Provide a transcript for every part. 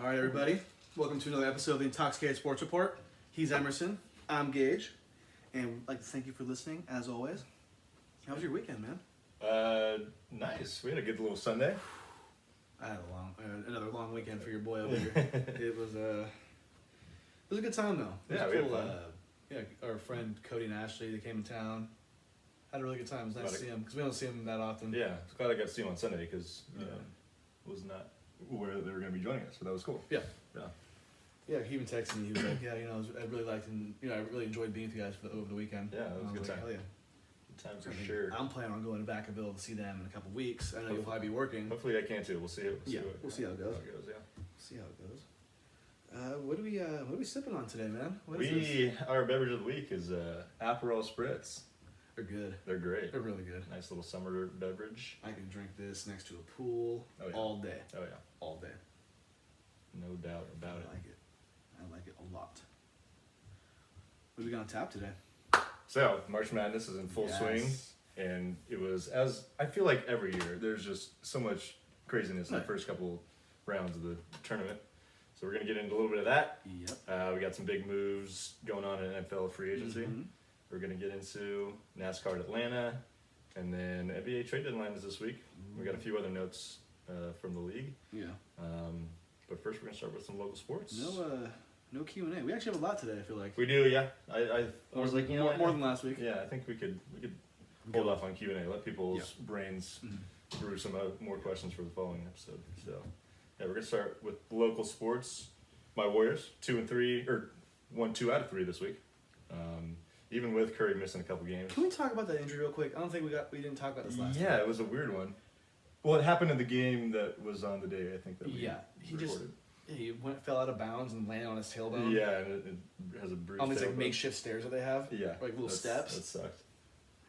All right, everybody. Welcome to another episode of the Intoxicated Sports Report. He's Emerson. I'm Gage. And we'd like to thank you for listening, as always. How was your weekend, man? Nice. We had a good little Sunday. I had another long weekend for your boy over here. It was a good time, though. It Yeah, was we had cool. fun. Our friend Cody and Ashley, they came in town. Had a really good time. It was nice to see them, because we don't see them that often. Yeah, I was glad I got to see him on Sunday because was not aware that they were going to be joining us, but that was cool. Yeah. Yeah. Yeah, he even texted me. He was like, "Yeah, I really liked and I really enjoyed being with you guys over the weekend." Yeah, it was a good time. Hell yeah. Good times for I mean, sure. I'm planning on going to Vacaville to see them in a couple weeks. I know you'll probably be working. Hopefully I can too. We'll see. We'll see how it goes. Yeah. See how it goes. What are we sipping on today, man? What is this? Our beverage of the week is Aperol Spritz. They're good. They're great. They're really good. Nice little summer beverage. I can drink this next to a pool all day. Oh yeah. All day. No doubt about it. I like it. I like it a lot. What do we got on tap today? So March Madness is in full swing, Yes. and it was I feel like every year there's just so much craziness in the Right. first couple rounds of the tournament. So we're gonna get into a little bit of that. Yep. We got some big moves going on in NFL free agency. Mhm. We're gonna get into NASCAR at Atlanta, and then NBA trade deadline is this week. We got a few other notes from the league. Yeah. But first we're gonna start with some local sports. No Q&A. We actually have a lot today, I feel like. We do, yeah. I was like, more than last week. Yeah, I think we could hold off on Q&A. Let people's brains Mhm. brew some more questions for the following episode. So, yeah, we're gonna start with local sports. My Warriors, 2-3, or 1-2 out of 3 this week. Even with Curry missing a couple games. Can we talk about that injury real quick? I don't think we didn't talk about this last Yeah, it was a weird one. Well, it happened in the game that was on the day, I think, that we he just recorded. he fell out of bounds and landed on his tailbone. Yeah, and it has a bruised On these like tailbone. makeshift stairs that they have. Yeah. Like little That steps. sucked.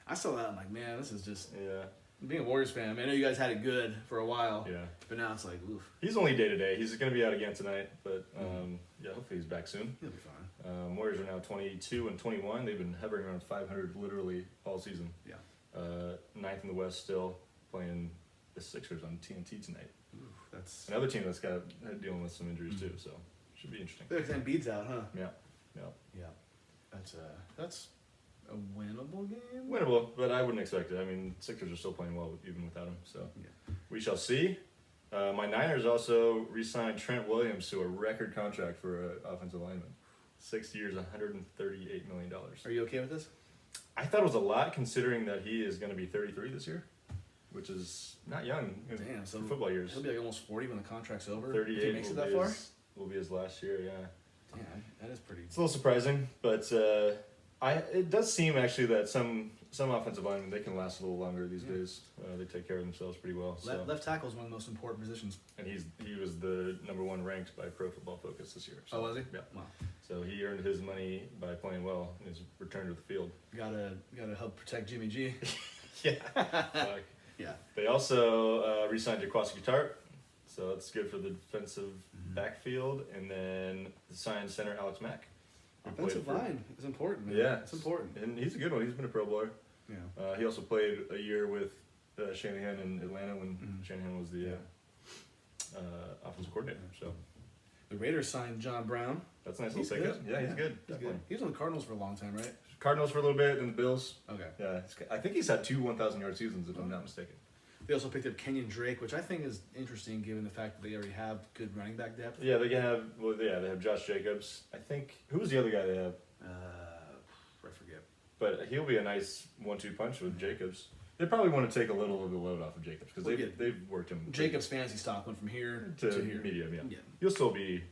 I saw that. I'm like, man, this is just Yeah. being a Warriors fan. I know you guys had it good for a while. Yeah. But now it's like, oof, He's only day to day. He's going to be out again tonight, but yeah, hopefully he's back soon. he'll be fine. Warriors are now 22 and 21. They've been hovering around 500 literally all season. Yeah. Ninth in the West still, playing the Sixers on TNT tonight. Oof, that's. Another team that's got dealing with some injuries too, so should be interesting. Because Embiid's out, huh? Yeah. Yeah. That's a winnable game. Winnable, but I wouldn't expect it. I mean, Sixers are still playing well even without him, so Yeah. we shall see. My Niners also re-signed Trent Williams to a record contract for an offensive lineman. 6 years, $138 million. Are you okay with this? I thought it was a lot considering that he is going to be 33 this year, which is not young in Damn. So football years. He'll be like almost 40 when the contract's over. 38 If he makes it that will far. be will be his last year, yeah. Damn, that is pretty. It's a little surprising, but it does seem actually that some offensive linemen, they can last a little longer these days. They take care of themselves pretty well. So. Left tackle is one of the most important positions. And he was the #1 ranked by Pro Football Focus this year. So, Oh, was he? Yeah. Wow. So he earned his money by playing well in his return to the field. Gotta help protect Jimmy G. Yeah. Fuck. Yeah. They also re-signed Jaquaski Tart, so that's good for the defensive backfield. And then signed center Alex Mack. who played Offensive for- line is important, man. Yeah, It's important. and he's a good one. He's been a Pro Bowler. Yeah. He also played a year with Shanahan in Atlanta when Shanahan was the offensive coordinator. So The Raiders signed John Brown. that's a nice He's little good. pickup. Yeah, he's good. He's Definitely. good. He was on the Cardinals for a long time, right? Cardinals for a little bit, then the Bills. Okay. Yeah, I think he's had 2 1,000-yard seasons, if I'm not mistaken. They also picked up Kenyon Drake, which I think is interesting given the fact that they already have good running back depth. Yeah, they have Josh Jacobs. I think who was the other guy they have? I forget. But he'll be a nice 1-2 punch with Jacobs. They probably want to take a little of the load off of Jacobs because they've worked him. Jacobs' fantasy stock went from here to here. medium. Yeah, Yeah. He'll still be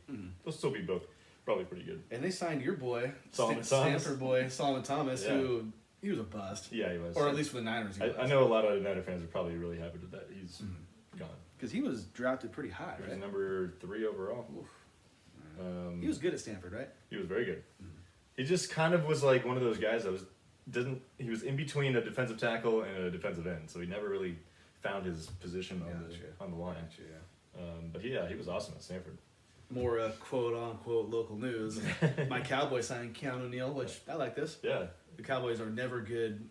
both probably pretty good. And they signed your boy, Solomon Thomas. Stanford boy, Solomon Thomas, Yeah. who he was a bust. Yeah, he was. Or at least for the Niners, he was. I know a lot of Niner fans are probably really happy with that he's gone. Because he was drafted pretty high, He was right? number 3 overall. He was good at Stanford, right? He was very good. He just kind of was like one of those guys that he was in between a defensive tackle and a defensive end, so he never really found his position on the line. But he was awesome at Stanford. More quote-unquote local news. My Cowboys signed Keanu Neal, which I like this. Yeah, The Cowboys are never good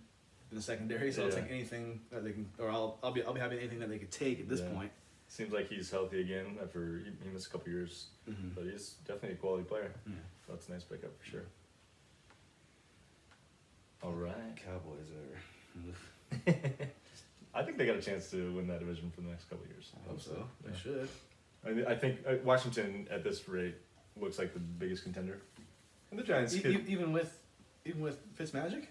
in the secondary, so I'll Yeah. take anything that they can, or I'll be happy with anything that they could take at this Yeah. point. Seems like he's healthy again after he missed a couple years. Mm-hmm. But he's definitely a quality player. Yeah. So that's a nice pickup for sure. All right. Cowboys are... I think they got a chance to win that division for the next couple of years. I hope so. They should. I think Washington at this rate looks like the biggest contender. And the Giants even with Fitzmagic?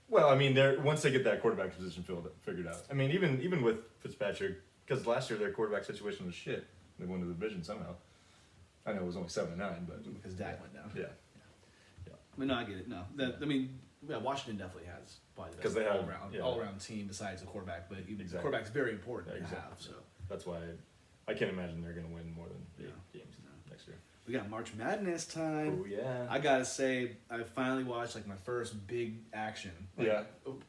Well, I mean, once they get that quarterback position figured out. I mean, even with Fitzpatrick, because last year their quarterback situation was shit. They won the division somehow. I know it was only 7-9, but because Dak went down. Yeah. I mean, no, I get it. No, I mean, Washington definitely has probably the best all-around team besides the quarterback, but even the quarterback's very important to have. So that's why I can't imagine they're going to win more than 8 games next year. We got March Madness time. Oh yeah! I gotta say, I finally watched like my first big action.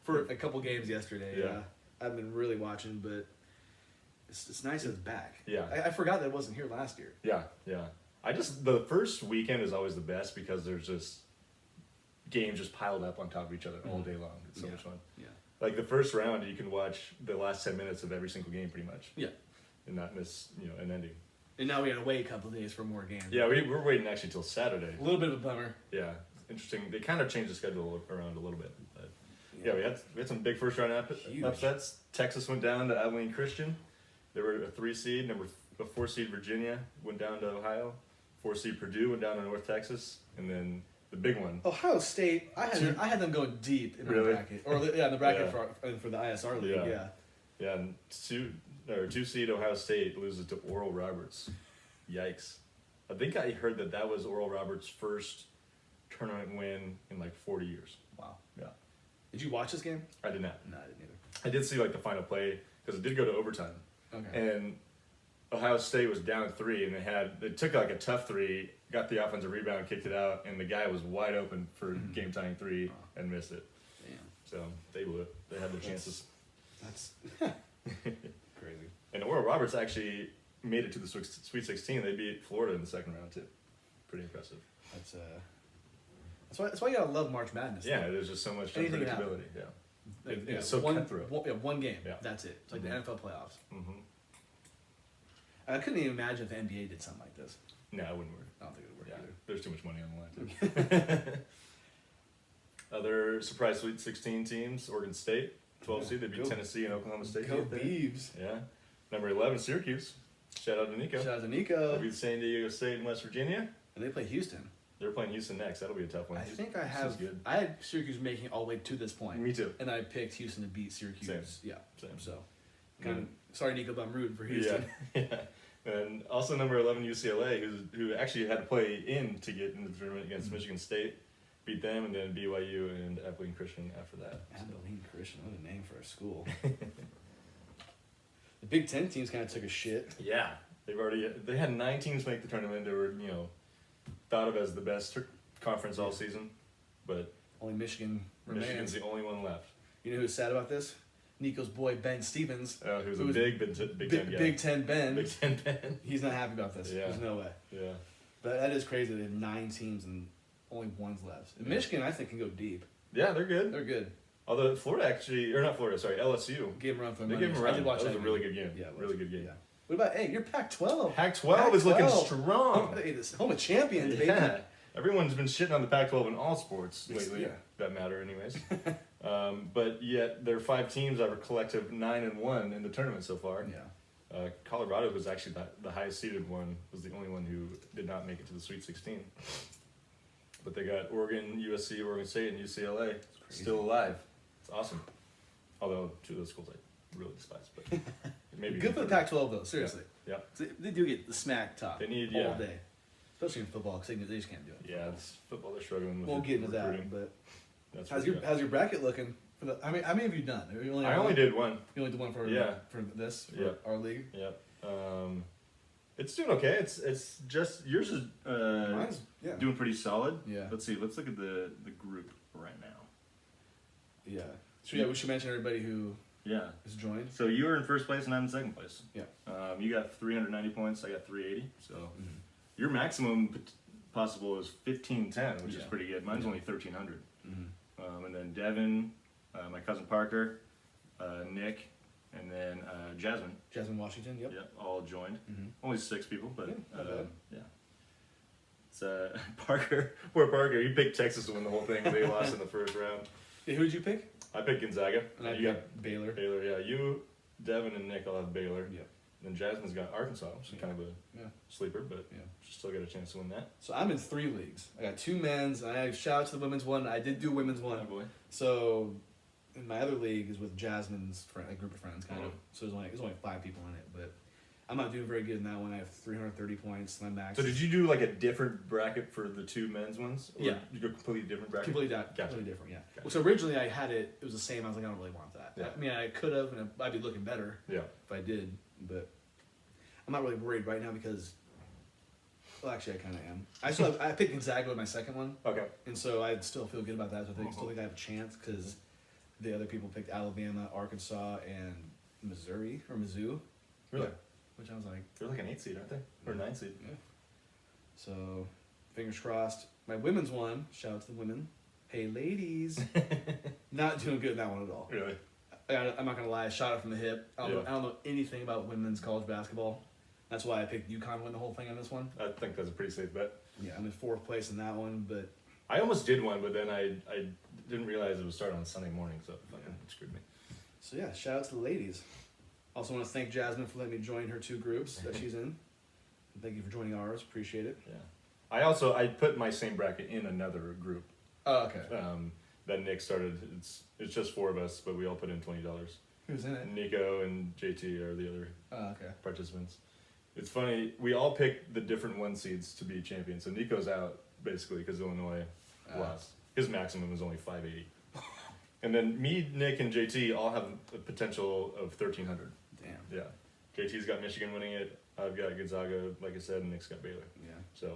For a couple games yesterday. Yeah. I've been really watching, but it's nice that it's back. Yeah. I forgot that it wasn't here last year. Yeah. The first weekend is always the best because there's just games just piled up on top of each other all day long. It's so much fun. Yeah. Like the first round, you can watch the last 10 minutes of every single game pretty much. Yeah. And not miss, an ending. And now we gotta wait a couple of days for more games. Yeah, we're waiting actually till Saturday. A little bit of a bummer. Yeah, interesting. They kind of changed the schedule around a little bit. But yeah, we had some big first round upsets. Texas went down to Abilene Christian. They were a 3 seed. A 4 seed Virginia went down to Ohio. 4 seed Purdue went down to North Texas, and then the big one. Ohio State. I had them going deep in the bracket, in the bracket for the ISR league. Yeah, and 2 seed Ohio State loses to Oral Roberts. Yikes! I think I heard that was Oral Roberts' first tournament win in like 40 years. Wow. Yeah. Did you watch this game? I did not. No, I didn't either. I did see like the final play because it did go to overtime. Okay. And Ohio State was down 3, and they took like a tough 3, got the offensive rebound, kicked it out, and the guy was wide open for game tying 3 and missed it. Damn. So they blew it. They had their chances. That's crazy. And Oral Roberts actually made it to the Sweet 16. They beat Florida in the second round too. Pretty impressive. That's why you gotta love March Madness. Yeah, there's just so much unpredictability. Yeah. It's so cutthroat. One game. Yeah. That's it. It's like the NFL playoffs. Mm-hmm. I couldn't even imagine if the NBA did something like this. No, it wouldn't work. I don't think it would work either. There's too much money on the line too. Other surprise Sweet 16 teams: Oregon State, 12 seed. They beat Tennessee and Oklahoma State. Go Beavs. Yeah. Number 11, Syracuse. Shout out to Nico. They beat San Diego State and West Virginia. And they play Houston. They're playing Houston next. That'll be a tough one. I think I had Syracuse making it all the way to this point. Me too. And I picked Houston to beat Syracuse. Same. Yeah. Same. So, sorry, Nico, but I'm rooting for Houston. Yeah. And also number 11, UCLA, who actually had to play in to get into the tournament against Michigan State. Beat them, and then BYU and Abilene Christian after that. Abilene Christian, what a name for a school. The Big Ten teams kind of took a shit. Yeah. They had 9 teams make the tournament. They were, thought of as the best conference all season, but only Michigan's the only one left. You know who's sad about this? Nico's boy Ben Stevens, who's a big Ten guy. Big Ten Ben. Big Ten Ben. He's not happy about this. Yeah. There's no way. Yeah. But that is crazy. They have 9 teams and only one's left. And Michigan, I think, can go deep. Yeah, they're good. They're good. Although LSU gave them a run for the money. They gave them a run. I did watch that. Was a really good game. Yeah, really good game. Yeah. What about your Pac-12? Pac-12 is looking strong. Home of champions, baby. Yeah. Everyone's been shitting on the Pac-12 in all sports lately. That matter, anyways. But yet there are 5 teams that are collective 9-1 in the tournament so far. Yeah. Colorado was actually the highest seeded one. Was the only one who did not make it to the Sweet 16. But they got Oregon, USC, Oregon State, and UCLA still alive. It's awesome. Although 2 of those schools I really despise, but maybe good for the Pac-12 though. Seriously. Yeah. They do get the smack top. They need all day, especially in football because they just can't do it. Yeah, it's football. They're struggling with. We'll get into that, but how's your bracket looking? How many have you done? I only did one. You only did one for this our league. Yep. It's doing okay. It's just yours is mine's doing pretty solid. Yeah. Let's see. Let's look at the group right now. Yeah. So we should mention everybody who is joined. So you were in first place and I'm in second place. Yeah. You got 390 points. I got 380. So your maximum possible is 1510, which is pretty good. Mine's only 1300. And then Devin, my cousin Parker, Nick, And then Jasmine. Jasmine Washington, yep. Yep, all joined. Mm-hmm. Only 6 people, but Yeah. It's Parker. Poor Parker. He picked Texas to win the whole thing. They lost in the first round. Yeah, who did you pick? I picked Gonzaga. And I you got Baylor. Baylor, yeah. You, Devin, and Nick all have Baylor. Yep. And then Jasmine's got Arkansas, which is kind of a sleeper, but she's still got a chance to win that. So I'm in 3 leagues. I got 2 men's, and I shout out to the women's one. I did do women's one. Oh, boy. So in my other league is with Jasmine's friend, a group of friends, kind of. So there's only 5 people in it, but I'm not doing very good in that one. I have 330 points. My max. So did you do like a different bracket for the 2 men's ones? Or Yeah. You do a completely different bracket? Completely different, yeah. Well, so originally I had it was the same. I was like, I don't really want that. Yeah. I mean, I could have, and I'd be looking better Yeah. if I did, but I'm not really worried right now because, well, actually, I kind of am. I picked Gonzaga with my second one, Okay. and so I still feel good about that. So I still think I have a chance because the other people picked Alabama, Arkansas, and Missouri or Mizzou. Really? Yeah. Which I was like, They're like an 8 seed, aren't they? Or 9 seed. yeah. So, fingers crossed. My women's one, shout out to the women. Hey, ladies. Not doing good in that one at all. Really? I'm not going to lie, I shot it from the hip. I Yeah. don't know anything about women's college basketball. That's why I picked UConn to win the whole thing on this one. I think that's a pretty safe bet. Yeah, I'm in 4th place in that one, but I almost did one, but then I didn't realize it was starting on Sunday morning, so it fucking screwed me. so yeah, shout out to the ladies. Also want to thank Jasmine for letting me join her 2 groups that she's in. And thank you for joining ours. Appreciate it. Yeah. I put my same bracket in another group. Oh, okay. That Nick started. It's just 4 of us, but we all put in $20. Who's in it? Nico and JT are the other Oh, okay. participants. It's funny. We all picked the different 1 seeds to be champions. So Nico's out basically because Illinois lost. His maximum was only 580. And then me, Nick, and JT all have a potential of 1,300. Damn. Yeah. JT's got Michigan winning it. I've got Gonzaga, like I said, and Nick's got Baylor. Yeah. So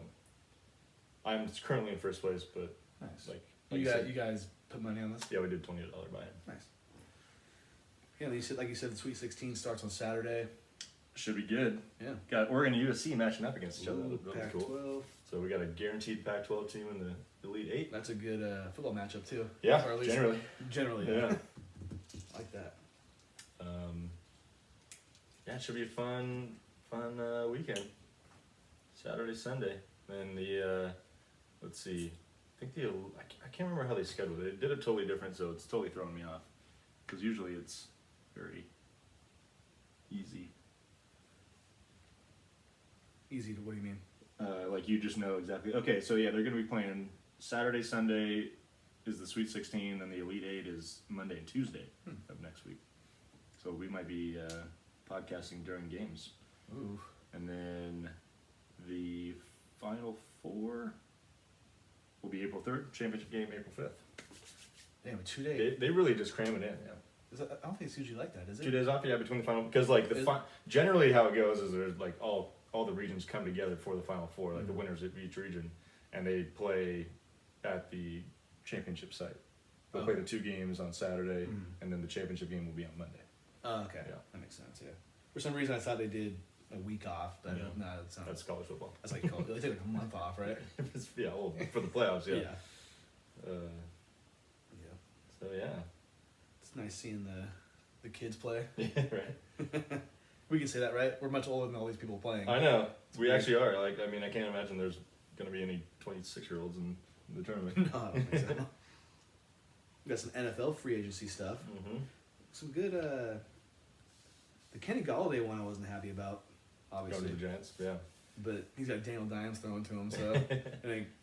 I'm currently in first place, but Nice. like You said, guys put money on this? yeah, we did $20 buy-in. Nice. Yeah, like you said, the Sweet 16 starts on Saturday. Should be good. Yeah. Got Oregon and USC matching up against each other. Ooh, That'll be cool. Pac-12. So we got a guaranteed Pac-12 team in the Elite 8. That's a good football matchup too. Yeah, Or at least generally. Generally, Yeah. I like that. Yeah, it should be a fun weekend. Saturday, Sunday. And let's see. I think I can't remember how they scheduled it. They did it totally different, so it's totally throwing me off. Because usually it's very easy. Easy to, what do you mean? Like you just know exactly. Okay, so yeah, they're going to be playing Saturday, Sunday is the Sweet 16, and the Elite 8 is Monday and Tuesday of next week. So we might be podcasting during games. Ooh. And then the Final Four will be April 3rd, championship game April 5th. Damn, 2 days. They really just cram it in, yeah. I don't think it's usually like that, is it? 2 days off, yeah, between the final, because like generally how it goes is there's like all the regions come together for the Final Four, like the winners of each region, and they play at the championship site. They'll play the 2 games on Saturday, and then the championship game will be on Monday. Oh, okay. Yeah. That makes sense, yeah. For some reason I thought they did a week off, but Yeah. no, that's not. That's college football. That's like college. They take like a month off, right? Yeah, well, for the playoffs, yeah. Yeah. So yeah. It's nice seeing the kids play. Yeah, right. We can say that, right? We're much older than all these people playing. I know. We actually are. Like, I mean, I can't imagine there's going to be any 26-year-olds in the tournament. No, I don't think so. We got some NFL free agency stuff. Mm-hmm. Some good. The Kenny Galladay one I wasn't happy about, Going obviously, to the Giants, yeah. but he's got Daniel Dimes thrown to him, so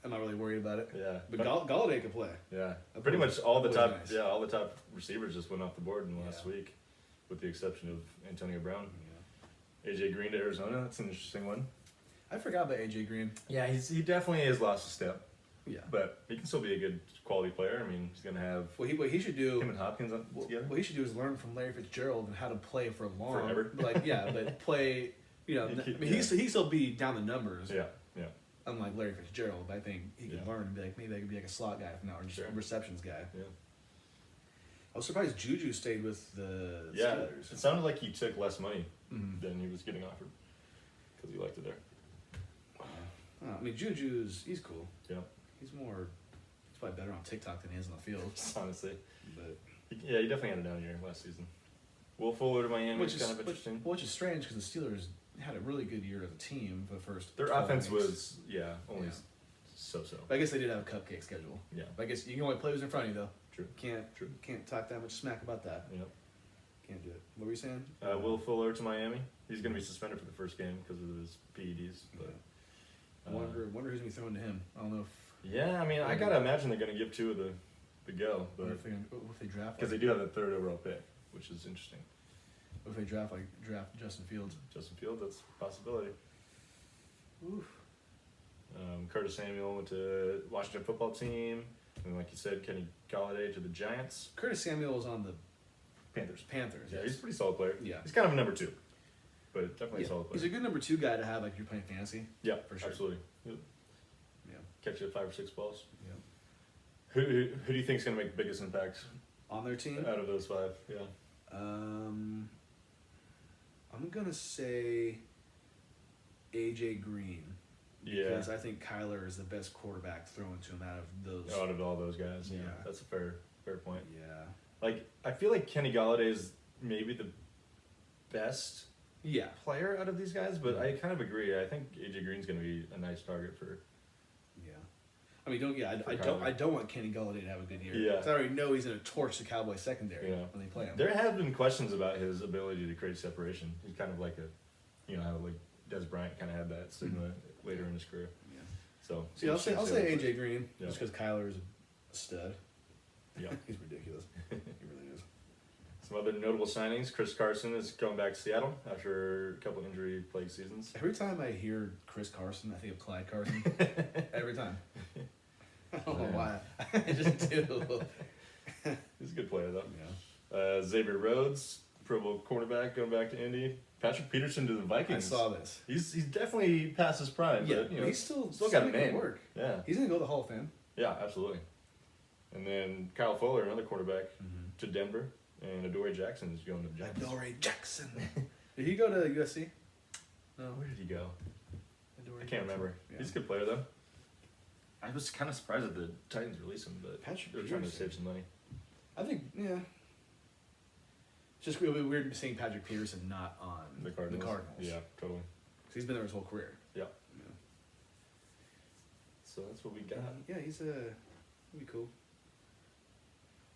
I'm not really worried about it. Yeah. But Galladay could play. Yeah. That Pretty was- much all the that top, was nice. all the top receivers just went off the board in the last Yeah. week, with the exception of Antonio Brown. Yeah. AJ Green to Arizona, that's an interesting one. I forgot about AJ Green. Yeah, he definitely has lost a step, Yeah. but he can still be a good quality player. I mean, he's going to have What he should do. him and Hopkins together. What he should do is learn from Larry Fitzgerald and how to play for long. Forever. Like but play. You know, He could- he still be down the numbers. Yeah, yeah. Unlike Larry Fitzgerald, but I think he could Yeah. learn and be like, maybe I could be like a slot guy if not, or just Sure. a receptions guy. Yeah. I was surprised Juju stayed with the Yeah, Steelers. it sounded like he took less money Mhm. than he was getting offered because he liked it there. Oh, I mean, he's cool. Yeah, He's probably better on TikTok than he is on the field. honestly. But Yeah, he definitely had a down year last season. Will Fuller to Miami is kind of interesting. Which is strange because the Steelers had a really good year as a team for the first. Their offense was only so-so. But I guess they did have a cupcake schedule. Yeah. But I guess you can only play who's in front of you though. True. Can't talk that much smack about that. Yep. Can't do it. What were you saying? Will Fuller to Miami. He's going to be suspended for the first game because of his PEDs. But wonder who's gonna be thrown to him. I don't know if. Yeah, I mean, I gotta imagine they're going to give two of the go, but What if they draft? because they do have the third overall pick, which is interesting. What if they draft Justin Fields? Justin Fields, that's a possibility. Oof. Curtis Samuel went to Washington football team, and like you said, Kenny Galladay to the Giants. Curtis Samuel was on the Panthers. Yes. He's a pretty solid player. Yeah. He's kind of a number 2, but definitely a solid player. He's a good number 2 guy to have like if you're playing fantasy. Yeah, for sure. Absolutely. Yep. Yeah. Catch you at 5 or 6 balls. Yeah. Who do you think is going to make the biggest impact On their team? out of those 5? Yeah. I'm gonna say AJ Green. Yeah. Because I think Kyler is the best quarterback thrown to him out of those. Out of all those guys. Yeah. Yeah. That's a fair point. Yeah. Like, I feel like Kenny Galladay is maybe the best Yeah. player out of these guys, but I kind of agree. I think AJ Green's going to be a nice target for. Yeah. I mean, I don't want Kenny Galladay to have a good year. Yeah. 'Cause I already know he's gonna torch the Cowboys secondary Yeah. when they play him. There have been questions about his ability to create separation. He's kind of like how like Des Bryant kind of had that stigma later in his career. Yeah. So See, I'll say AJ Green Yeah. just because Kyler is a stud. Yeah. He's ridiculous. He really is. Some other notable signings: Chris Carson is going back to Seattle after a couple injury-plagued seasons. Every time I hear Chris Carson, I think of Clyde Carson. Every time. I don't know why. I just do. He's a good player though. Yeah. Xavier Rhodes, Pro Bowl cornerback, going back to Indy. Patrick Peterson to the Vikings. I saw this. He's definitely past his prime, Yeah, but he's still got a making name. work. Yeah, He's gonna go to the Hall of Fame. yeah, absolutely. And then Kyle Fuller, another quarterback, to Denver, and Adoree Jackson is going to the Giants. Adoree Jackson. Did he go to USC? No. Where did he go? Adoree I can't remember. Yeah. He's a good player though. I was kind of surprised that the Titans released him, but Patrick they were trying to Peterson. save some money. I think, yeah. It's just really weird seeing Patrick Peterson not on The Cardinals. Yeah, totally. 'Cause he's been there his whole career. Yeah. Yeah. So that's what we got. Yeah, he's he'll be cool.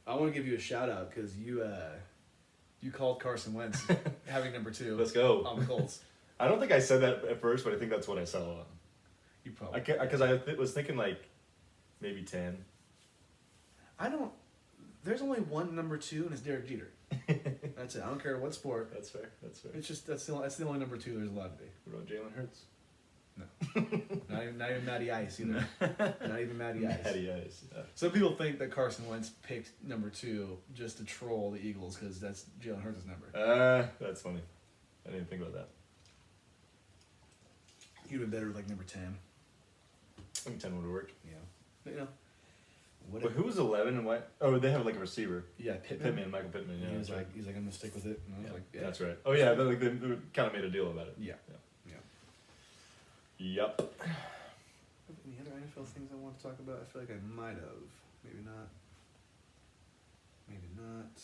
I want to give you a shout out because you called Carson Wentz having number 2. Let's go. On the Colts. I don't think I said that at first, but I think that's what I saw. You probably. Because I was thinking like maybe 10. I don't. There's only one number 2, and it's Derek Jeter. That's it. I don't care what sport. That's fair. It's just that's the only number 2 there's allowed to be. What about Jalen Hurts? Not even Matty Ice either. Not even Matty Ice. Matty Ice. Yeah. Some people think that Carson Wentz picked number 2 just to troll the Eagles because that's Jalen Hurts' number. That's funny. I didn't think about that. He'd been better with like number 10. I think 10 would have worked. Yeah. But, you know. But who was 11 and what? Oh, they have like a receiver. Yeah, Pittman. Michael Pittman. Yeah, He was that's like, I'm gonna stick with it. And I was right. like, yeah. That's right. Oh yeah, they kind of made a deal about it. Yeah. Yep. Any other NFL things I want to talk about? I feel like I might have. Maybe not. Maybe not.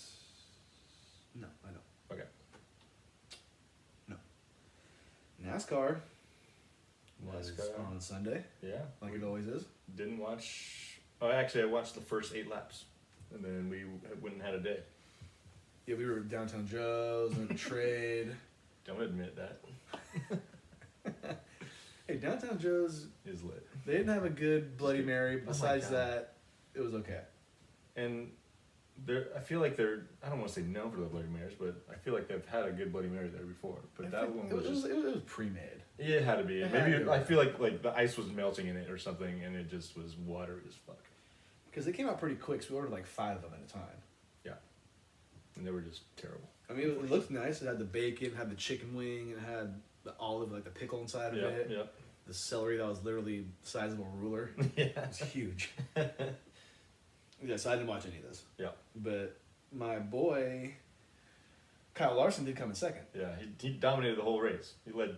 No, I don't. Okay. No. NASCAR was on Sunday, Yeah. like it always is. Didn't watch. Oh, actually, I watched the first 8 laps, and then we went and had a day. Yeah, we were at Downtown Joe's on a trade. Don't admit that. Hey, Downtown Joe's, Is lit. they didn't have a good Bloody Mary. my Besides God. that, it was okay. And I feel like they're. I don't want to say known for the Bloody Marys, but I feel like they've had a good Bloody Mary there before. But I that think one was just. it was pre-made. It had to be. It had Maybe to be. I feel like the ice was melting in it or something, and it just was watery as fuck. Because they came out pretty quick, so we ordered like 5 of them at a time. Yeah. And they were just terrible. I mean, it looked nice. It had the bacon, had the chicken wing, it had the olive, like the pickle inside of Yeah. it. Yeah. The celery that was literally the size of a ruler. Yeah. It's huge. Yeah, so I didn't watch any of this. Yeah. But my boy, Kyle Larson, did come in second. Yeah. He dominated the whole race. He led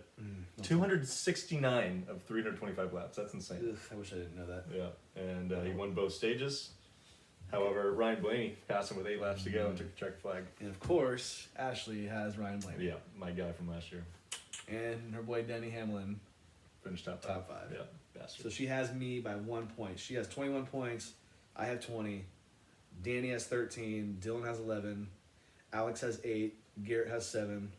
269 of 325 laps. That's insane. Ugh, I wish I didn't know that. Yeah. And he won both stages. However, Ryan Blaney passed him with 8 laps to go and took the checker flag. And of course, Ashley has Ryan Blaney. Yeah, my guy from last year. And her boy Denny Hamlin Finished top 5. Yeah, bastard. So she has me by 1 point. She has 21 points. I have 20. Danny has 13. Dylan has 11. Alex has 8. Garrett has 7.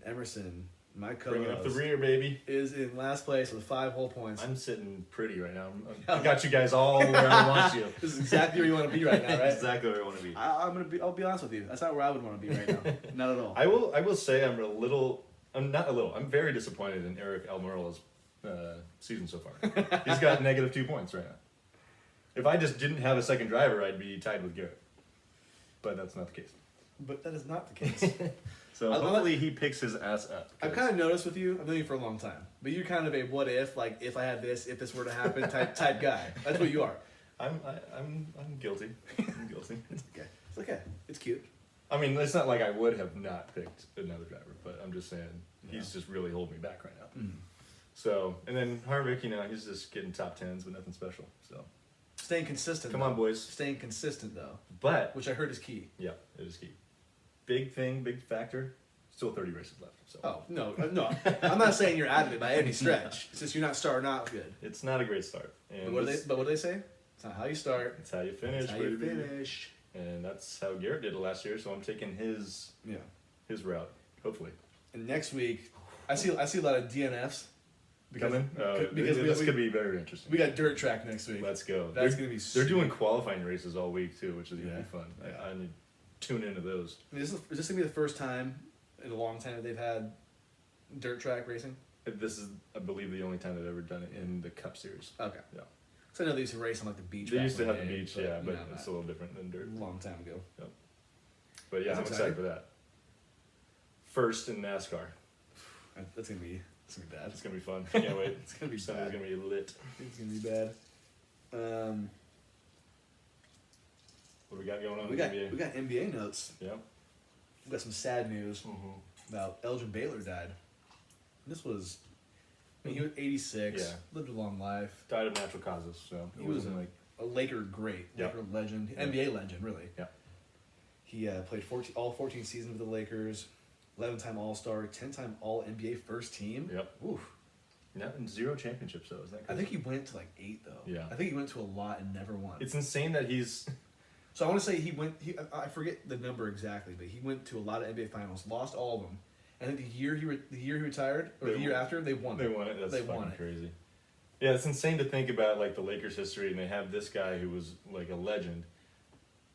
Emerson, my Bringing up the co-host, rear, baby. is in last place with 5 whole points. I'm sitting pretty right now. I got you guys all where I want you. This is exactly where you want to be right now, right? Exactly where I want to be. I'll be honest with you. That's not where I would want to be right now. Not at all. I will say I'm very disappointed in Eric Almirola's season so far. He's got negative 2 points right now. If I just didn't have a second driver, I'd be tied with Garrett. But that's not the case. But that is not the case. So hopefully he picks his ass up. I've kind of noticed with you, I've known you for a long time, but you're kind of a what if, like if I had this, if this were to happen type guy. That's what you are. I'm guilty. I'm guilty. It's okay. It's okay. It's cute. I mean, it's not like I would have not picked another driver, but I'm just saying he's just really holding me back right now. Mm. So, and then Harvick, he's just getting top 10s, but nothing special. So, Staying consistent. come on, boys. Staying consistent though, But which I heard is key. yeah, it is key. Big factor. Still 30 races left. So Oh no. I'm not saying you're out of it by any stretch. It's just you're not starting out good. it's not a great start. And But what do they say? It's not how you start. it's how you finish. It's how you baby. finish. And that's how Garrett did it last year. So I'm taking his route. Hopefully. And next week, I see a lot of DNFs. Because Because this could be very interesting. we got dirt track next week. Let's go. That's gonna be. They're doing qualifying races all week too, which is gonna Yeah. be fun. Yeah. I need to tune into those. Is this gonna be the first time in a long time that they've had dirt track racing? This is, I believe, the only time they've ever done it in the Cup Series. Okay. Yeah. So I know they used to race on like the beach. They back used to in have the day, beach, yeah, but not it's a that. little different than dirt. A long time ago. But yeah, That's I'm excited exciting. for that. First in NASCAR. That's gonna be bad. It's gonna be fun. Can't wait. It's gonna be Sunday's bad. gonna be lit. It's gonna be bad. What do we got going on? We in got the NBA? we got NBA notes. Yeah. We got some sad news Mm-hmm. about Elgin Baylor died. This was, he was 86. Yeah. Lived a long life. Died of natural causes, so He was a Laker great, Yeah. Laker legend, Yeah. NBA legend, really. Yeah. He played all 14 seasons with the Lakers, 11-time All-Star, 10-time All-NBA first team. Yep. Oof. And 0 championships though. Isn't that I crazy? think he went to like 8 though. Yeah. I think he went to a lot and never won. It's insane that he's. So I want to say I forget the number exactly, but he went to a lot of NBA finals, lost all of them. And I think the year he retired, or They the year won. after, they won. They won it. That's They fucking won it. crazy. Yeah, it's insane to think about like the Lakers history, and they have this guy who was like a legend,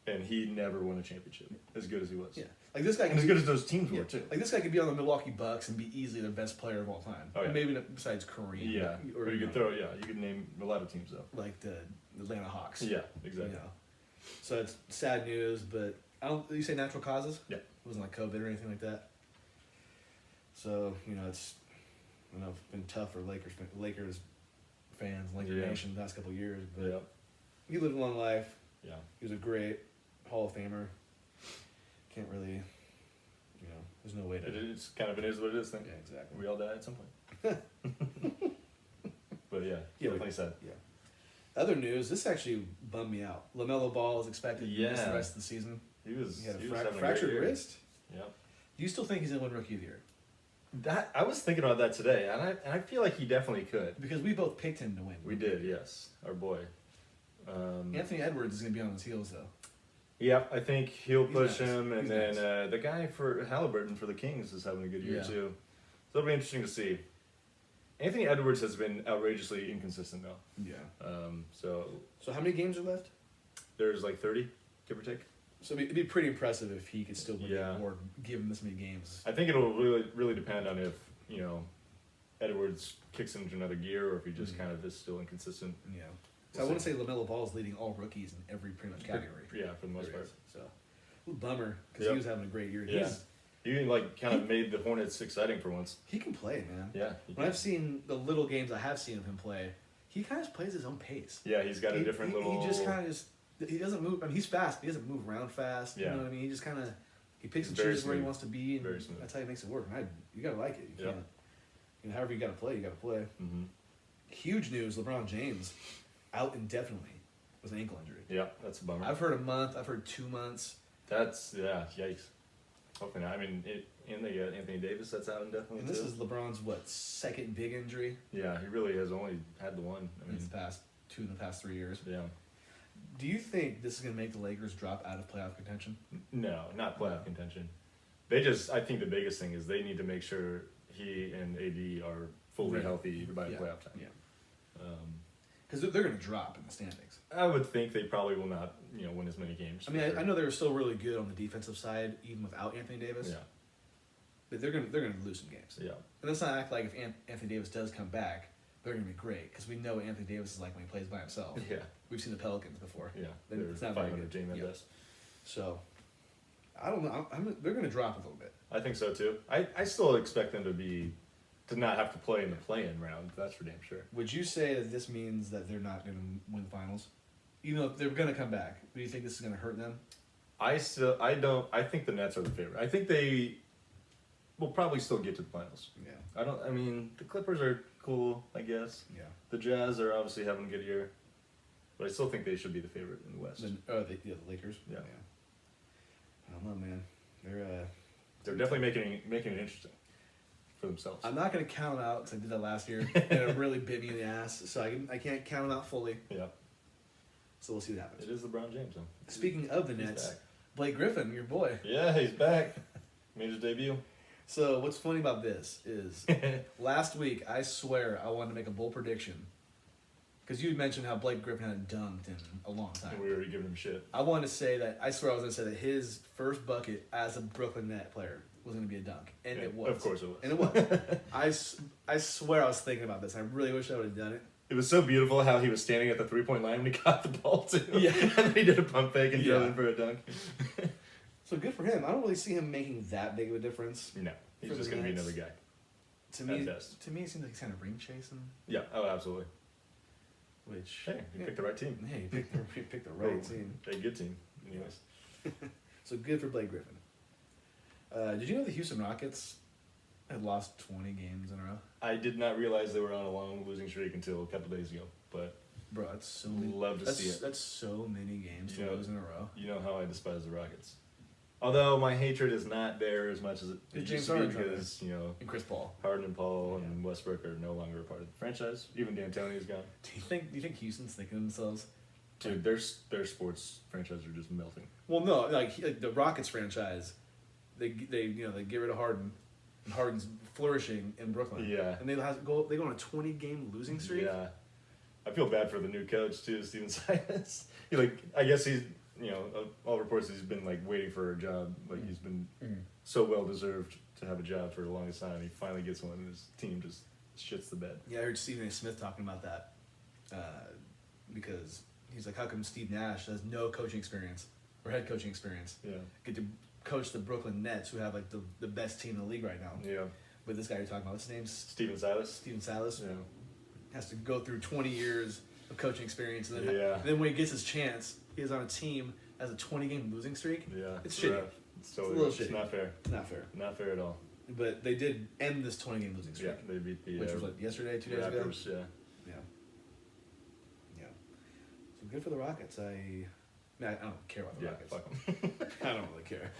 and he never won a championship as good as he was. Yeah, like this guy. And as good as those teams were too. Like this guy could be on the Milwaukee Bucks and be easily the best player of all time. Oh, yeah. Maybe besides Kareem. Yeah, or you could throw. Yeah, you could name a lot of teams though. like the Atlanta Hawks. Yeah, exactly. You know. So it's sad news, but you say natural causes? Yeah. It wasn't like COVID or anything like that. So it's been tough for Lakers fans, Laker Yeah. Nation the last couple of years, but Yeah, he lived a long life. yeah. He was a great Hall of Famer. Can't really, there's no way to. It's kind of it is what it is thing. Yeah, exactly. We all die at some point. But yeah, definitely sad. Other news, this actually bummed me out. LaMelo Ball is expected to miss the Yeah. rest of the season. He was. He had he a was having a great fractured year. wrist. Yeah. Do you still think he's going to win Rookie of the Year? That I was thinking about that today, and I feel like he definitely could. Because we both picked him to win. We did, yes, our boy. Anthony Edwards is going to be on his heels, though. Yeah, I think he'll He's push nice. him, and He's then nice. the guy for Halliburton for the Kings is having a good year Yeah. too. So it'll be interesting to see. Anthony Edwards has been outrageously inconsistent though. Yeah. So So how many games are left? there's like 30, give or take. So it'd be pretty impressive if he could still win Yeah. or give him this many games. I think it'll really depend on if Edwards kicks into another gear or if he just kind of is still inconsistent. Yeah. So I want to say LaMelo Ball is leading all rookies in every pretty much category. Yeah, for the most There part. is. So, bummer because Yep. he was having a great year. Yeah. He like kind of made the Hornets exciting for once. He can play, man. Yeah. When I've seen the little games I have seen of him play, he kind of plays his own pace. Yeah, he's got a different little. He just kind of he doesn't move. I mean, he's fast. But he doesn't move around fast. Yeah. You know what I mean? He just kind of he picks and Very chooses where he smooth. wants to be, and Very smooth. that's how he makes it work. And you gotta like it. You Yep. can't. However you gotta play, you gotta play. Mhm. Huge news: LeBron James out indefinitely. with an ankle injury. Yeah, that's a bummer. I've heard a month. I've heard 2 months. That's yikes. Hopefully not. I mean, and they got Anthony Davis that's out indefinitely. And this is LeBron's second big injury? Yeah, he really has only had the one. I mean, in the past 3 years. Yeah. Do you think this is going to make the Lakers drop out of playoff contention? No, not playoff contention. I think the biggest thing is they need to make sure he and AD are fully healthy by playoff time. Yeah. Because they're going to drop in the standings. I would think they probably will not, win as many games. I mean, I know they were still really good on the defensive side, even without Anthony Davis. Yeah. But they're going to lose some games. Yeah. And let's not act like if Anthony Davis does come back, they're going to be great. Because we know what Anthony Davis is like when he plays by himself. Yeah. We've seen the Pelicans before. Yeah. It's not very good. Team at best. So, I don't know. They're going to drop a little bit. I think so too. I still expect them to not have to play in the play-in round. That's for damn sure. Would you say that this means that they're not going to win the finals? Even though they're going to come back, do you think this is going to hurt them? I think the Nets are the favorite. I think they will probably still get to the finals. Yeah. I mean, the Clippers are cool, I guess. Yeah. The Jazz are obviously having a good year. But I still think they should be the favorite in the West. The Lakers? Yeah. I don't know, man. They're definitely making it interesting for themselves. I'm not going to count them out because I did that last year. And it really bit me in the ass. So I can't count them out fully. Yeah. So we'll see what happens. It is LeBron James, though. Speaking of the Nets, Blake Griffin, your boy. Yeah, he's back. Made his debut. So what's funny about this is last week, I swear I wanted to make a bold prediction. Because you mentioned how Blake Griffin hadn't dunked in a long time. And we were already giving him shit. I wanted to say that, I swear I was going to say that his first bucket as a Brooklyn Net player was going to be a dunk. And it was. Of course it was. And it was. I swear I was thinking about this. I really wish I would have done it. It was so beautiful how he was standing at the three-point line when he got the ball, too. Yeah. And then he did a pump fake and drove in for a dunk. So good for him. I don't really see him making that big of a difference. No. He's just going to be another guy. To me, it seems like he's kind of ring chasing. Yeah. Oh, absolutely. Which he picked the right team. Yeah, he picked the right team. A good team, anyways. So good for Blake Griffin. Did you know the Houston Rockets had lost 20 games in a row? I did not realize they were on a long losing streak until a couple days ago. But bro, that's so many. Love to see it. That's so many games to lose in a row. You know how I despise the Rockets. Although my hatred is not there as much as it used to be because, and Chris Paul. Harden and Paul and Westbrook are no longer a part of the franchise. Even D'Antoni is gone. Do you think Houston's thinking to themselves? Dude, their sports franchises are just melting. Well, no, like the Rockets franchise, they get rid of Harden, and Harden's flourishing in Brooklyn. Yeah. And they go on a 20-game losing streak. Yeah. I feel bad for the new coach too, Steven Silas. I guess he's all reports he's been waiting for a job. He's been so well deserved to have a job for the longest time. He finally gets one, and his team just shits the bed. Yeah, I heard Stephen A. Smith talking about that because he's like, how come Steve Nash has no coaching experience or head coaching experience? Yeah, get to coach the Brooklyn Nets, who have the best team in the league right now. Yeah, but this guy you're talking about, what's his name? Steven Silas. Steven Silas. Yeah, has to go through 20 years of coaching experience, and then when he gets his chance, he's on a team as a 20-game losing streak. Yeah, it's shitty. It's a little shitty. It's not fair. Not fair. Not fair at all. But they did end this 20-game losing streak. Yeah, they beat the which was yesterday, 2 days Raptors, ago. Yeah. So good for the Rockets. I don't care about the Rockets. Fuck them. I don't really care.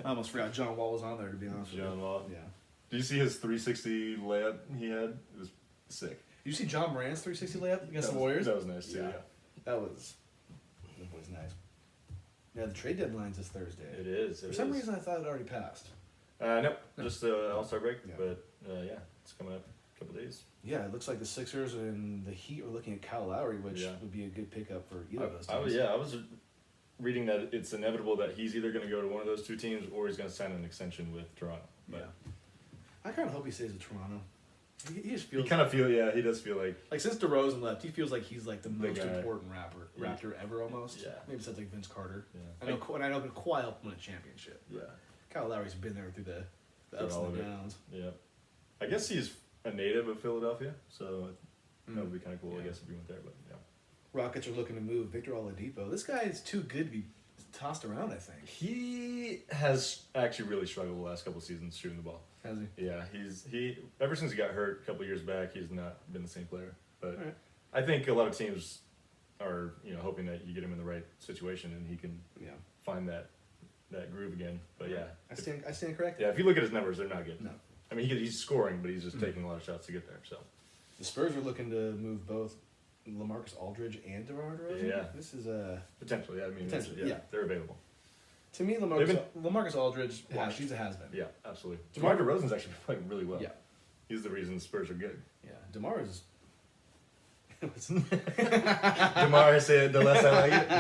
I almost forgot John Wall was on there, to be honest with you. John Wall. Yeah. Did you see his 360 layup he had? It was sick. Did you see John Morant's 360 layup against the Warriors? That was nice too. Yeah. That was nice. Yeah, the trade deadline's this Thursday. It is. For some reason, I thought it already passed. Nope. Just All-Star break. Yeah. But it's coming up in a couple days. Yeah, it looks like the Sixers and the Heat are looking at Kyle Lowry, which would be a good pickup for either of those teams. I was reading that it's inevitable that he's either going to go to one of those two teams or he's going to sign an extension with Toronto. But I kind of hope he stays with Toronto. He just feels. He does feel like since DeRozan left, he feels like he's the most important Raptor ever almost. Yeah. Maybe since Vince Carter. Yeah. I know Kawhi helped win a championship. Yeah. Kyle Lowry's been there through the ups and the downs. Yeah. I guess he's a native of Philadelphia, so that would be kind of cool. I guess if he went there, but yeah. Rockets are looking to move Victor Oladipo. This guy is too good to be tossed around, I think. He has actually really struggled the last couple of seasons shooting the ball. Has he? Yeah, he ever since he got hurt a couple of years back, he's not been the same player. But I think a lot of teams are hoping that you get him in the right situation and he can find that groove again. But yeah, I stand corrected. Yeah, if you look at his numbers, they're not good. No. I mean, he's scoring, but he's just taking a lot of shots to get there. So the Spurs are looking to move both LaMarcus Aldridge and DeMar DeRozan. Yeah. This is a potentially. I mean, potentially, they're available. To me, LaMarcus Aldridge, he's a has-been. Yeah, absolutely. DeMar DeRozan's actually playing really well. Yeah. He's the reason the Spurs are good. Yeah, DeMar is. DeMar said, the less I like it.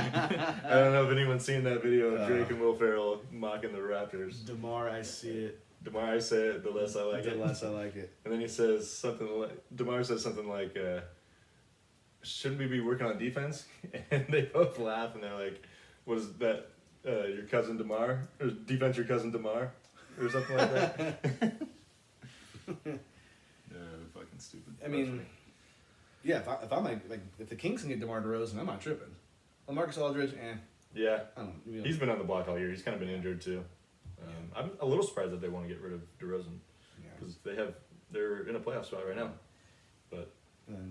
I don't know if anyone's seen that video of Drake and Will Ferrell mocking the Raptors. DeMar, I see it. DeMar said, the less I like it. The less I like it. And then he says something like, DeMar says something like, shouldn't we be working on defense? And they both laugh and they're like, what is that, your cousin DeMar? Or defense your cousin DeMar? Or something like that. Fucking stupid. I mean, yeah, if the Kings can get DeMar DeRozan, I'm not tripping. LaMarcus Aldridge, Yeah. I don't know. He's been on the block all year. He's kind of been injured too. I'm a little surprised that they want to get rid of DeRozan because they're in a playoff spot right now, but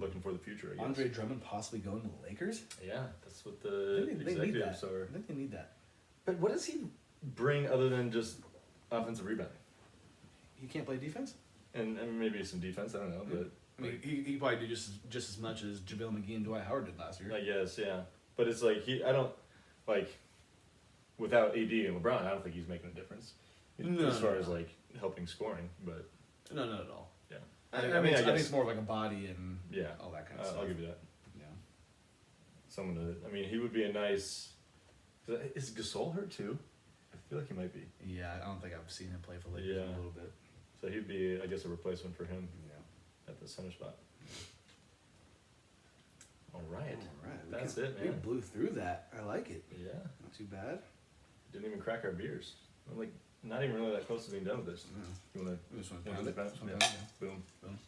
looking for the future. I guess. Andre Drummond possibly going to the Lakers. Yeah, that's what the executives are. I think they need that. But what does he bring other than just offensive rebounding? He can't play defense. And maybe some defense. I don't know, but I mean, he probably do just as much as JaVale McGee and Dwight Howard did last year. I guess, yeah. But it's like without AD and LeBron, I don't think he's making a difference as far as like helping scoring. But no, not at all. Yeah, I think it's more of like a body and all that kind of stuff. I'll give you that. Yeah, someone to. I mean, he would be a nice. Is Gasol hurt too? I feel like he might be. Yeah, I don't think I've seen him play for Lakers in a little bit. So he'd be, I guess, a replacement for him. Yeah. At the center spot. All right. That's it, man. We blew through that. I like it. Yeah. Not too bad. Didn't even crack our beers. I'm like not even really that close to being done with this. No. You wanna This one's pound it? Yeah. Boom. Boom.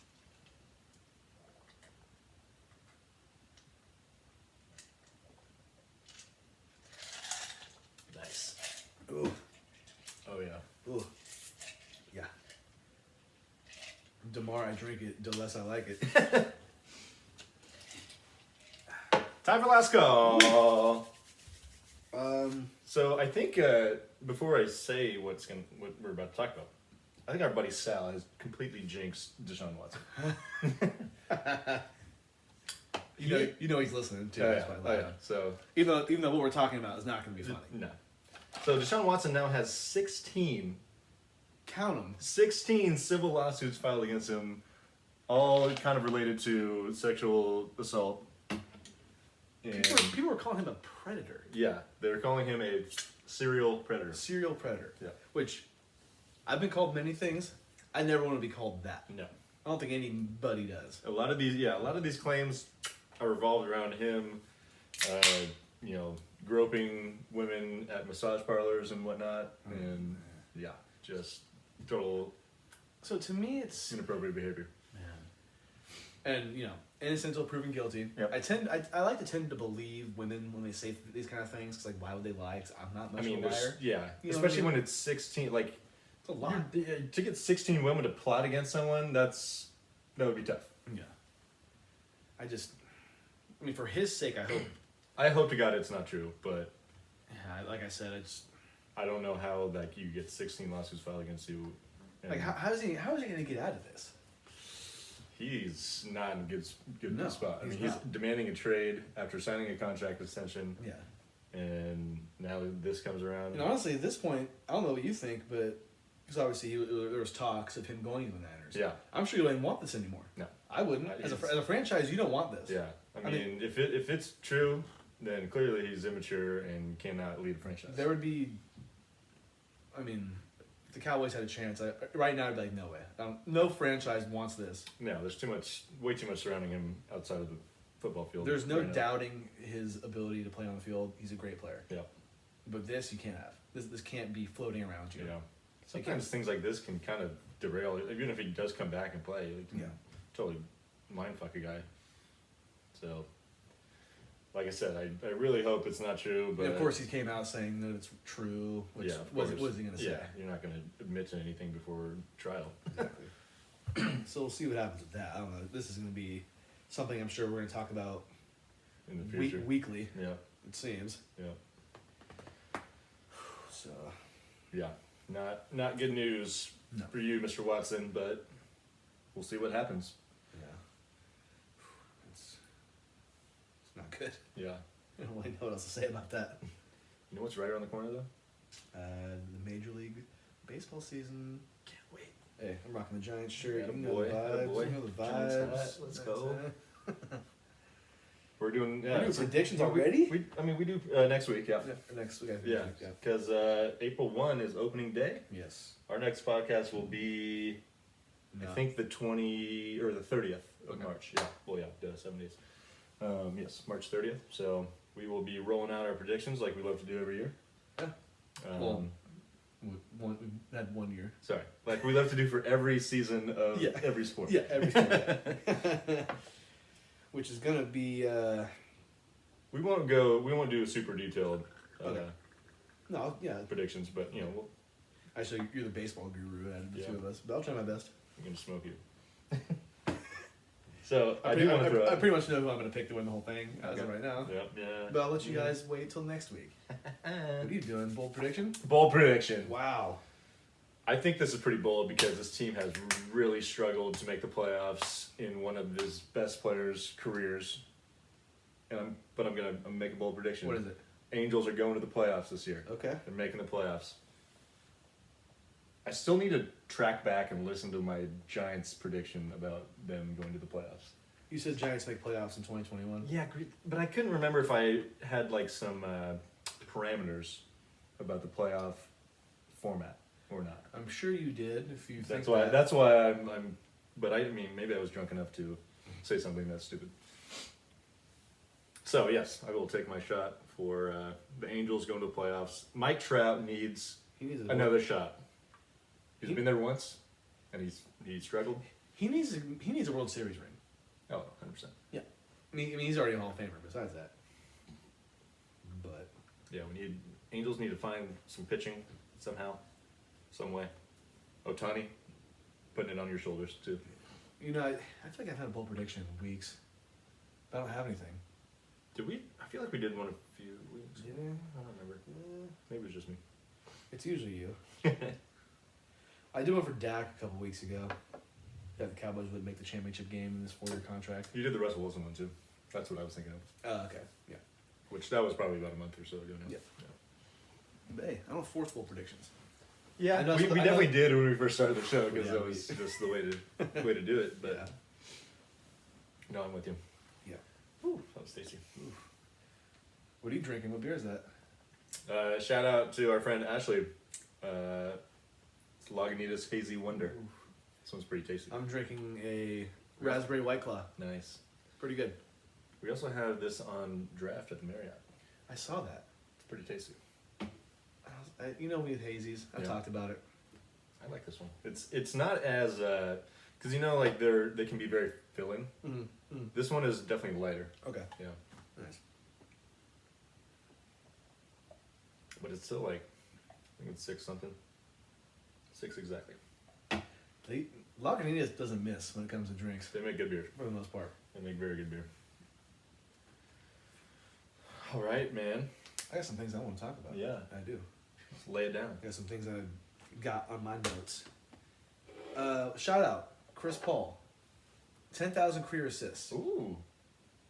Nice. Ooh. Oh yeah. Ooh. Yeah. The more I drink it, the less I like it. Time for last call. So I think before I say what we're about to talk about, I think our buddy Sal has completely jinxed Deshaun Watson. You know he's listening too. So even though what we're talking about is not going to be funny. No. So Deshaun Watson now has 16. Count them. 16 civil lawsuits filed against him, all kind of related to sexual assault. And People were calling him a predator. yeah, they're calling him a serial predator. Serial predator. Yeah. Which, I've been called many things. I never want to be called that. No. I don't think anybody does. A lot of these claims are revolved around him, groping women at massage parlors and whatnot, and just total. So to me, it's inappropriate behavior. And innocent until proven guilty. Yep. I like to tend to believe women when they say these kind of things. Cause like, why would they lie? Cause I'm not much of a liar. Especially when it's 16. Like, it's a lot. To get 16 women to plot against someone, that would be tough. Yeah. I mean, for his sake, I hope. I hope to God it's not true, but like I said, I don't know how you get 16 lawsuits filed against you. Like how is he gonna get out of this? He's not in a good spot. I mean, he's not. demanding a trade after signing a contract extension. Yeah. And now this comes around. And honestly, at this point, I don't know what you think, but because obviously there was talks of him going to the Niners. Yeah. I'm sure you wouldn't want this anymore. No. I wouldn't. As a franchise, you don't want this. Yeah. I mean, if it's true, then clearly he's immature and cannot lead a franchise. There would be. I mean, if the Cowboys had a chance, right now I'd be like, no way. No franchise wants this. No, there's way too much surrounding him outside of the football field. There's no doubting his ability to play on the field. He's a great player. Yeah. But this you can't have. This can't be floating around you. Yeah. Sometimes things like this can kind of derail, even if he does come back and play. It can totally mindfuck a guy. So, like I said, I really hope it's not true. But and of course, he came out saying that it's true. Which what is he going to say? Yeah, you're not going to admit to anything before trial. Exactly. So we'll see what happens with that. I don't know. This is going to be something I'm sure we're going to talk about in the future. Weekly, Yeah. it seems. Yeah. So. Yeah. Not good news No. for you, Mr. Watson, but we'll see what happens. Yeah. It's not good. Yeah. I don't really know what else to say about that. You know what's right around the corner though? The Major League Baseball season. Can't wait. Hey, I'm rocking the Giants shirt. Atta You know boy, the atta vibes. boy. You know the Giants vibes. hat, let's That's go. it. We're doing We're doing predictions we- already? We do next week, yeah. Yeah, for next week. I think. Yeah, because April 1 is opening day. Yes. Our next podcast will be, No. I think, the 20 or the 30th of Okay. March. Yeah, well, yeah, 7 days. Yes, March 30th. So we will be rolling out our predictions like we love to do every year. Yeah. Um, We had 1 year. sorry, like we love to do for every season of Yeah. every sport. Yeah, everything. Yeah. Which is gonna be. We won't do a super detailed Okay. No, yeah. predictions, but we'll, Actually, you're the baseball guru out of the Yeah. two of us, but I'll try my best. I'm gonna smoke you. So I do want to throw. I pretty much know who I'm gonna pick to win the whole thing as of Okay. right now. Yeah. But I'll let you guys wait till next week. What are you doing? Bold prediction? Bold prediction. Wow. I think this is pretty bold because this team has really struggled to make the playoffs in one of his best players' careers. I'm gonna make a bold prediction. What is it? Angels are going to the playoffs this year. Okay. They're making the playoffs. I still need to track back and listen to my Giants prediction about them going to the playoffs. You said Giants make playoffs in 2021. Yeah, but I couldn't remember if I had like some parameters about the playoff format or not. I'm sure you did. If you That's think why. that. That's why I'm. But I mean, maybe I was drunk enough to say something that's stupid. So yes, I will take my shot for the Angels going to the playoffs. Mike Trout needs He needs another shot. He's He- been there once, and he struggled. He needs a World Series ring. Oh, 100%. I mean, he's already a Hall of Famer. Besides that, but Yeah, Angels need to find some pitching somehow, some way. Ohtani, putting it on your shoulders too. you know, I feel like I've had a bold prediction in weeks, but I don't have anything. Did we? I feel like we did one a few weeks ago. Yeah. I don't remember. Maybe it was just me. It's usually you. I did one for Dak a couple weeks ago. That the Cowboys would make the championship game in this 4-year contract. You did the Russell Wilson one too. That's what I was thinking of. Oh, okay. Yeah. Which that was probably about a month or so ago now. Yeah. But hey, I don't force bold predictions. Yeah, I know we some- I definitely know- did when we first started the show because Yeah, that was just the way to do it. But Yeah. no, I'm with you. Yeah. Ooh, that was tasty. What are you drinking? What beer is that? Shout out to our friend Ashley. It's Lagunitas Hazy Wonder. This one's pretty tasty. I'm drinking a raspberry White Claw. Nice. Pretty good. We also have this on draft at the Marriott. I saw that. It's pretty tasty. You know me with hazies. I Yeah. talked about it. I like this one. It's not as because like they can be very filling. Mm-hmm. This one is definitely lighter. Okay. Yeah, Nice. but it's still like I think it's 6 something. 6 exactly. Lagunitas doesn't miss when it comes to drinks, They make good beer. for the most part. They make very good beer. All right, man. I got some things I want to talk about. Yeah. I do. Let's lay it down. I got some things I got on my notes. Shout out, Chris Paul. 10,000 career assists. Ooh,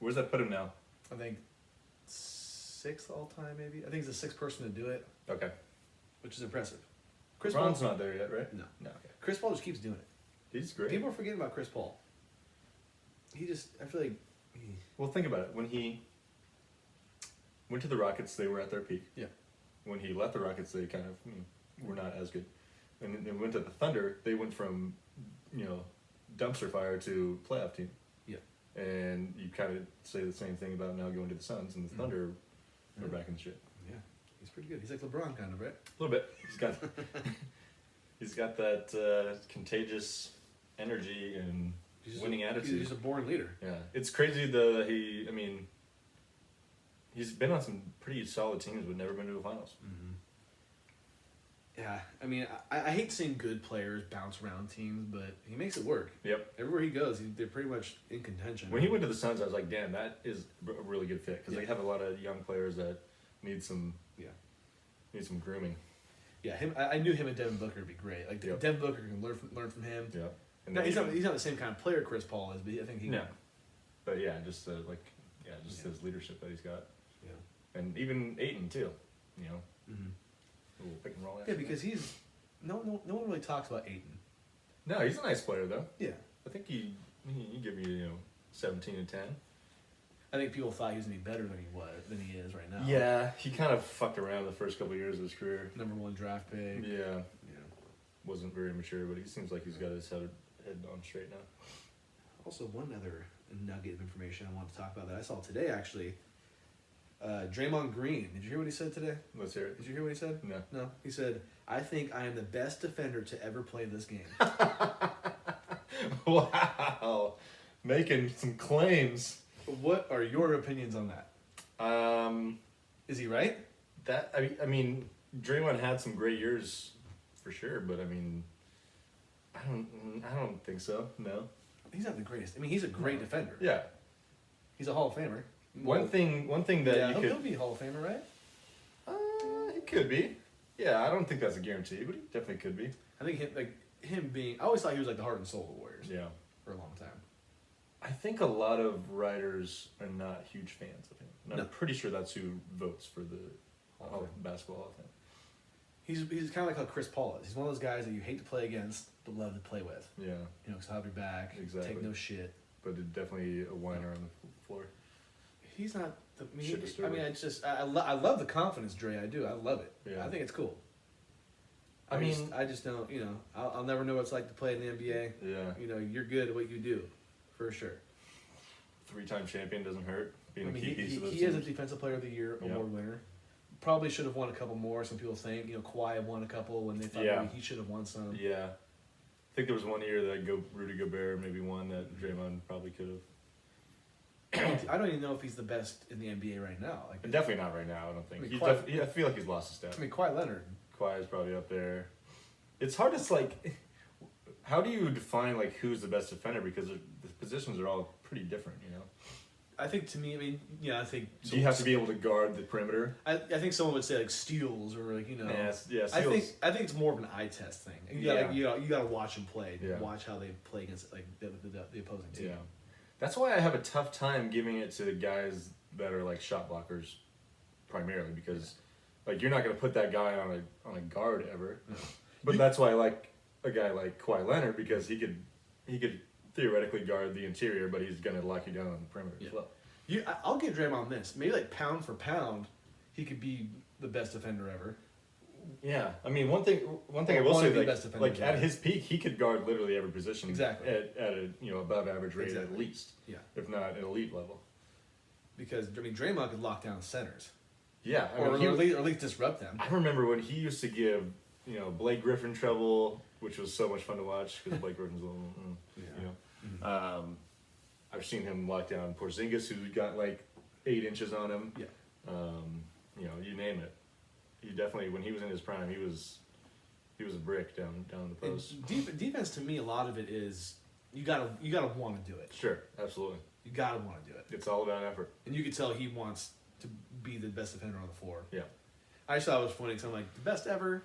where's that put him now? I think 6th all time, maybe. I think he's the 6th person to do it, Okay. which is impressive. Chris Bron's Paul. not there yet, right? No. No. Okay. Chris Paul just keeps doing it. He's great. People are forgetting about Chris Paul. I feel like Well, think about it. When he went to the Rockets, they were at their peak. Yeah. When he left the Rockets, they kind of were not as good. And then went to the Thunder, they went from, dumpster fire to playoff team. Yeah. And you kind of say the same thing about now going to the Suns, and the Thunder are back in the shit. yeah, he's pretty good. He's like LeBron kind of, right? A little bit. He's got that contagious energy and winning attitude. He's just a born leader. Yeah, it's crazy though that he's been on some pretty solid teams but never been to the finals. Mm-hmm. Yeah, I mean, I hate seeing good players bounce around teams, but he makes it work. Yep. Everywhere he goes, they're pretty much in contention. When he went to the Suns, I was like, damn, that is a really good fit because they have a lot of young players that need some grooming. Yeah, I knew him and Devin Booker would be great. Like Devin Booker can learn from him. Yeah. And No, he's not the same kind of player Chris Paul is, but I think he. No. But yeah, just his leadership that he's got. Yeah. And even Ayton too, you know. Mm-hmm. A little pick and roll. Yeah, because he's no one really talks about Ayton. No, he's a nice player though. Yeah. I think he give you 17 and 10. I think people thought he was gonna be better than he is right now. Yeah, he kind of fucked around the first couple of years of his career. Number 1 draft pick. Yeah. Wasn't very mature, but he seems like he's got his head on straight now. Also, one other nugget of information I want to talk about that I saw today actually. Draymond Green. Did you hear what he said today? Let's hear it. Did you hear what he said? No. No. He said, "I think I am the best defender to ever play this game." Wow, making some claims. What are your opinions on that? Is he right? That I mean, Draymond had some great years, for sure, but I mean, I don't think so. No. He's not the greatest. I mean, he's a great defender. Yeah. He's a Hall of Famer. One thing that he'll be a Hall of Famer, right? He could be. Yeah, I don't think that's a guarantee, but he definitely could be. I think him being. I always thought he was like the heart and soul of the Warriors. Yeah. For a long time. I think a lot of writers are not huge fans of him. And I'm pretty sure that's who votes for the Basketball Hall of Fame. He's kind of like how Chris Paul is. He's one of those guys that you hate to play against, but love to play with. Yeah. You know, because he'll have your back. Exactly. Take no shit. But definitely a whiner on the floor. He's not. It's just I love the confidence, Dre. I do. I love it. Yeah. I think it's cool. I just don't. You know, I'll never know what it's like to play in the NBA. Yeah. You know, you're good at what you do, for sure. 3-time champion doesn't hurt. Being a key piece of those he is a teams. Defensive Player of the Year award winner. Probably should have won a couple more. Some people think, you know, Kawhi won a couple when they thought maybe he should have won some. Yeah. I think there was one year that Rudy Gobert maybe won that Draymond probably could have. I don't even know if he's the best in the NBA right now. Like, definitely not right now. I don't think. I feel like he's lost his step. I mean, Kawhi Leonard. Kawhi is probably up there. It's hard to like. How do you define like who's the best defender? Because the positions are all pretty different, you know. I think to me, I think. Do you have to be able to guard the perimeter? I think someone would say like steals or like, you know. Yeah, steals. I think it's more of an eye test thing. You gotta watch them play. Yeah. Watch how they play against like the opposing team. Yeah, that's why I have a tough time giving it to the guys that are like shot blockers, primarily because, like, you're not gonna put that guy on a guard ever. No. But that's why I like a guy like Kawhi Leonard because he could theoretically guard the interior, but he's gonna lock you down on the perimeter as well. I'll give Draymond this. Maybe like pound for pound, he could be the best defender ever. Yeah, I mean one thing I will say, like at ever. his peak, he could guard literally every position. Exactly. At a above average rate at least. Yeah. If not an elite level. Because Draymond could lock down centers. Yeah, or at least disrupt them. I remember when he used to give Blake Griffin trouble, which was so much fun to watch because Blake Griffin's a little, Mm-hmm. I've seen him lock down Porzingis, who got like 8 inches on him. Yeah. You name it. He definitely, when he was in his prime, he was a brick down the post. Defense to me, a lot of it is you gotta want to do it. Sure, absolutely. You gotta want to do it. It's all about effort. And you could tell he wants to be the best defender on the floor. Yeah. I just thought it was funny because I'm like, the best ever.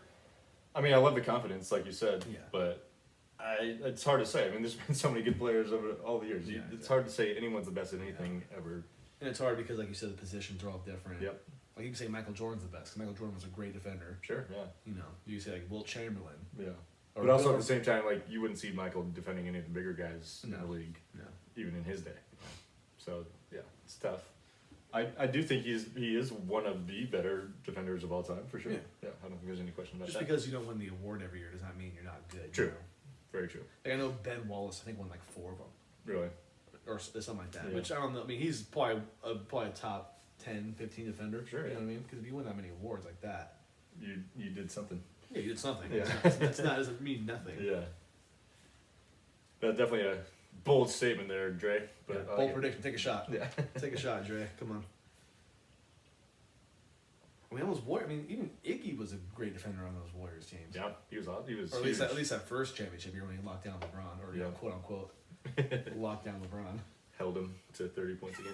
I mean, I love the confidence, like you said. Yeah. But it's hard to say. I mean, there's been so many good players over all the years. Yeah, it's hard to say anyone's the best at anything ever. And it's hard because, like you said, the positions are all different. Yep. Like you can say Michael Jordan's the best. 'Cause Michael Jordan was a great defender. Sure. Yeah. You know, you can say like Wilt Chamberlain. Yeah. Or But also at the same time, like you wouldn't see Michael defending any of the bigger guys in No. the league, No. even in his day. So yeah, it's tough. I do think he is one of the better defenders of all time for sure. Yeah. I don't think there's any question about Just that. because you don't win the award every year does not mean you're not good. True. You know? Very true. Like I know Ben Wallace, I think won like 4 of them. Really. Or something like that. Yeah. Which I don't know. I mean, he's probably a top 10, 15 defender. Sure, You yeah. know what I mean? Because if you win that many awards like that, You did something. yeah, you did something. Yeah. That's not doesn't mean nothing. Yeah. That's definitely a bold statement there, Dre. But Yeah, bold prediction. Take a shot. Yeah. Take a shot, Dre. Come on. I mean, even Iggy was a great defender on those Warriors teams. Yeah, he was. He was. Or huge. at least that first championship year when he locked down LeBron, or quote unquote, locked down LeBron. Held him to 30 points again.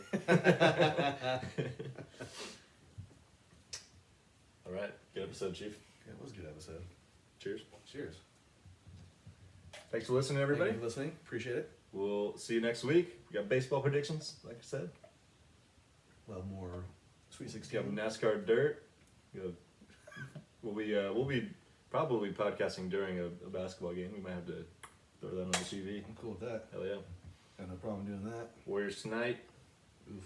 All right, good episode, Chief. Yeah, it was a good episode. Cheers. Cheers. Thanks for listening, everybody. Thank you for listening. Appreciate it. We'll see you next week. We got baseball predictions, like I said. Well, more Sweet We 16. have NASCAR Dirt. We'll be probably podcasting during a basketball game. We might have to throw that on the TV. I'm cool with that. Hell yeah. Got no problem doing that. Warriors tonight. Oof.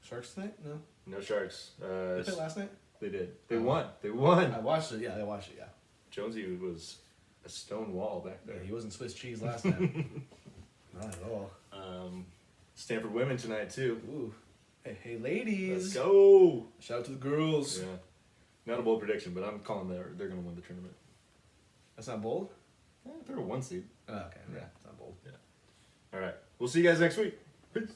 Sharks tonight? No. No Sharks. They played last night? They did. They won. They won. I watched it. Yeah, I watched it. Yeah. Jonesy was a stone wall back Yeah, there. he wasn't Swiss cheese last time. Not at all. Stanford women tonight too. Ooh. Hey, ladies. Let's go. Shout out to the girls. Yeah. Not a bold prediction, but I'm calling they're going to win the tournament. That's not bold? They're a 1 seed. Oh, okay. Yeah. It's not bold. All right. We'll see you guys next week. Peace.